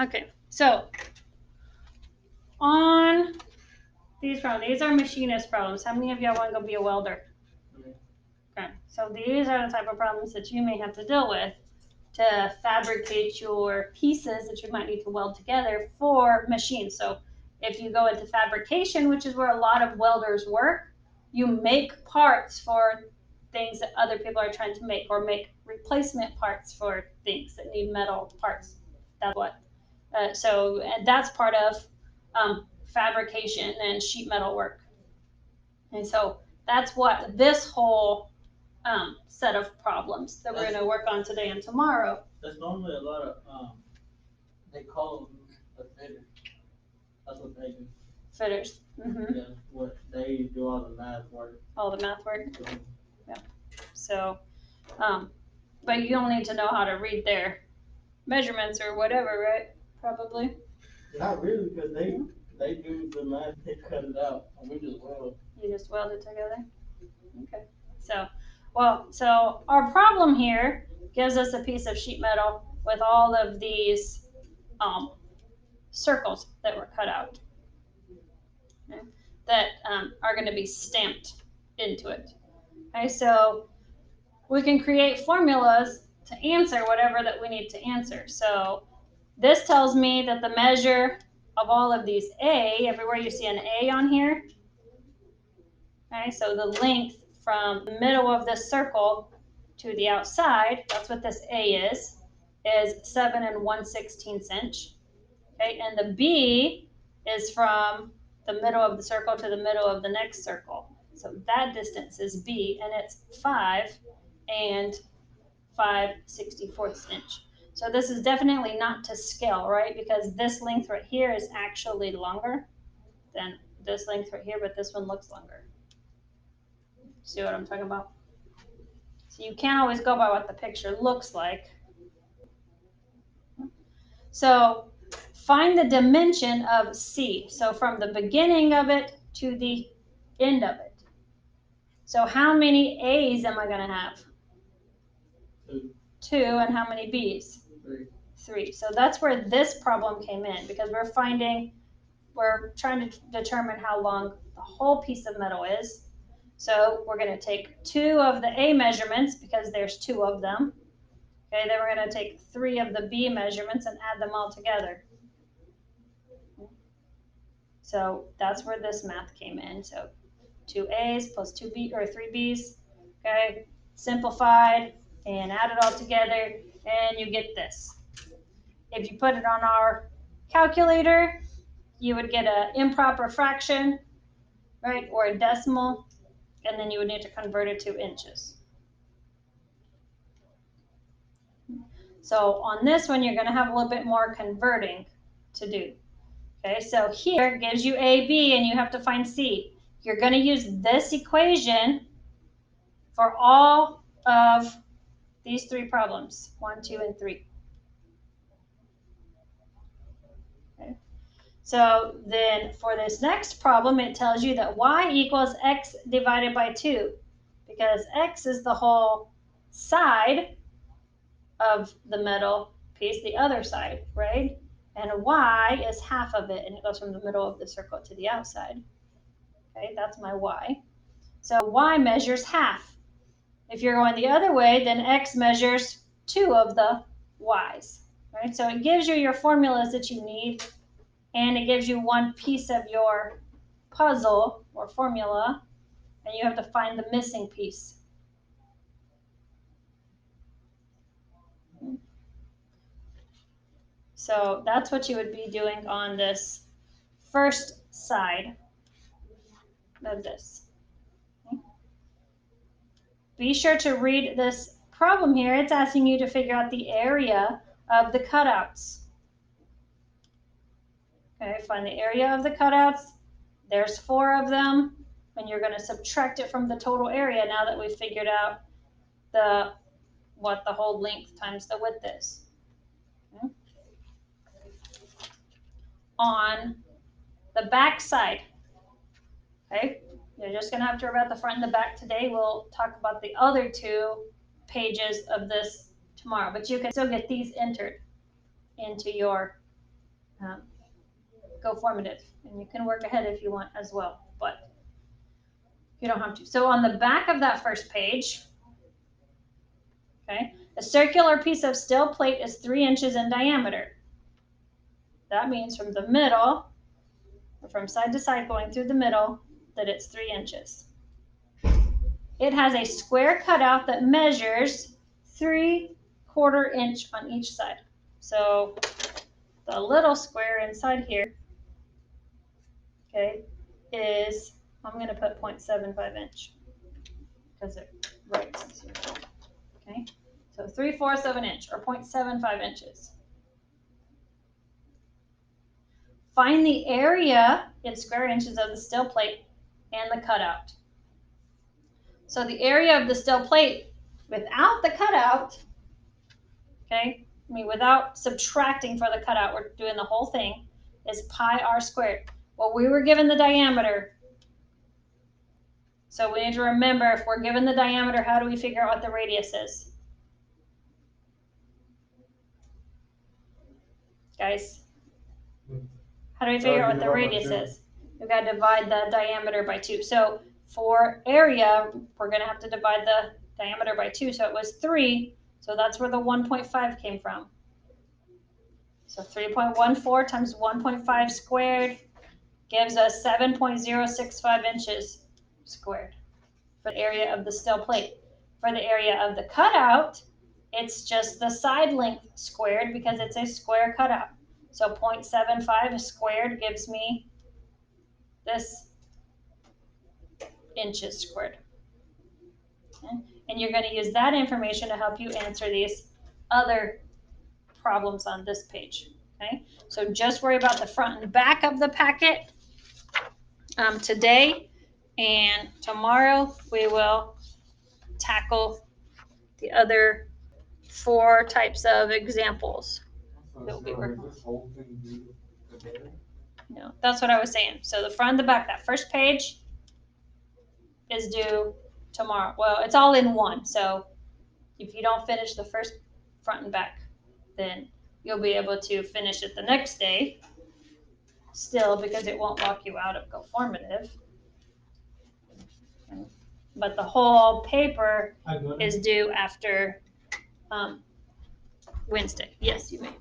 Okay, so on these problems, these are machinist problems. How many of y'all want to go be a welder? Okay, so these are the type of problems that you may have to deal with to fabricate your pieces that you might need to weld together for machines. So if you go into fabrication, which is where a lot of welders work, you make parts for things that other people are trying to make, or make replacement parts for things that need metal parts. That's what. So and that's part of fabrication and sheet metal work. And so that's what this whole set of problems that we're going to work on today and tomorrow. That's normally a lot of they call them a fitter. That's what they do. Fitters. Mm-hmm. Yeah, what they do all the math work. All the math work. Yeah. So, but you don't need to know how to read their measurements or whatever, right? Probably. Not really, because they do the math, they cut it out, and we just weld. You just weld it together. Okay. So, well, so our problem here gives us a piece of sheet metal with all of these circles that were cut out, okay, that are going to be stamped into it. Okay, so we can create formulas to answer whatever that we need to answer. So this tells me that the measure of all of these A, everywhere you see an A on here, okay, so the length from the middle of this circle to the outside, that's what this A is 7 1/16 inch. Okay, and the B is from the middle of the circle to the middle of the next circle. So that distance is B, and it's 5 and 5/64 inch. So this is definitely not to scale, right? Because this length right here is actually longer than this length right here, but this one looks longer. See what I'm talking about? So you can't always go by what the picture looks like. So find the dimension of C. So from the beginning of it to the end of it. So how many A's am I going to have? Two. And how many B's? Three. So that's where this problem came in, because we're trying to determine how long the whole piece of metal is. So we're going to take 2 of the A measurements, because there's 2 of them. Okay, then we're going to take 3 of the B measurements and add them all together. So that's where this math came in. So 2 A's plus 2 B or 3 B's. Okay, simplified and add it all together, and you get this. If you put it on our calculator, you would get an improper fraction, right, or a decimal, and then you would need to convert it to inches. So on this one, you're going to have a little bit more converting to do. Okay, so here gives you A, B, and you have to find C. You're going to use this equation for all of these 3 problems, 1, 2, and 3. Okay. So then for this next problem, it tells you that y equals x divided by 2, because x is the whole side of the metal piece, the other side, right? And y is half of it, and it goes from the middle of the circle to the outside. Okay, that's my y. So y measures half. If you're going the other way, then x measures 2 of the y's. Right? So it gives you your formulas that you need, and it gives you one piece of your puzzle or formula, and you have to find the missing piece. So that's what you would be doing on this first side of this. Be sure to read this problem here. It's asking you to figure out the area of the cutouts. Okay, find the area of the cutouts. There's 4 of them, and you're going to subtract it from the total area now that we've figured out what the whole length times the width is. Okay. On the back side, okay, you're just going to have to worry about the front and the back today. We'll talk about the other 2 pages of this tomorrow, but you can still get these entered into your go formative. And you can work ahead if you want as well, but you don't have to. So on the back of that first page, okay, a circular piece of steel plate is 3 inches in diameter. That means from the middle, or from side to side going through the middle, that it's 3 inches. It has a square cutout that measures 3/4 inch on each side. So the little square inside here, okay, is, I'm going to put 0.75 inch because it writes here. Okay, so 3/4 of an inch or 0.75 inches. Find the area in square inches of the steel plate and the cutout. So the area of the steel plate without the cutout, okay, I mean without subtracting for the cutout, we're doing the whole thing, is pi r squared. Well, we were given the diameter. So we need to remember, if we're given the diameter, how do we figure out what the radius is? Guys, how do we figure out what the radius is? We've got to divide the diameter by 2. So for area, we're going to have to divide the diameter by 2. So it was 3. So that's where the 1.5 came from. So 3.14 times 1.5 squared gives us 7.065 inches squared for the area of the steel plate. For the area of the cutout, it's just the side length squared because it's a square cutout. So 0.75 squared gives me this inches squared. Okay? And you're going to use that information to help you answer these other problems on this page. Okay? So just worry about the front and back of the packet today, and tomorrow we will tackle the other 4 types of examples that we'll be working on. No, that's what I was saying. So the front and the back, that first page is due tomorrow. Well, it's all in one. So if you don't finish the first front and back, then you'll be able to finish it the next day still, because it won't lock you out of Go Formative. But the whole paper is due after Wednesday. Yes, you may.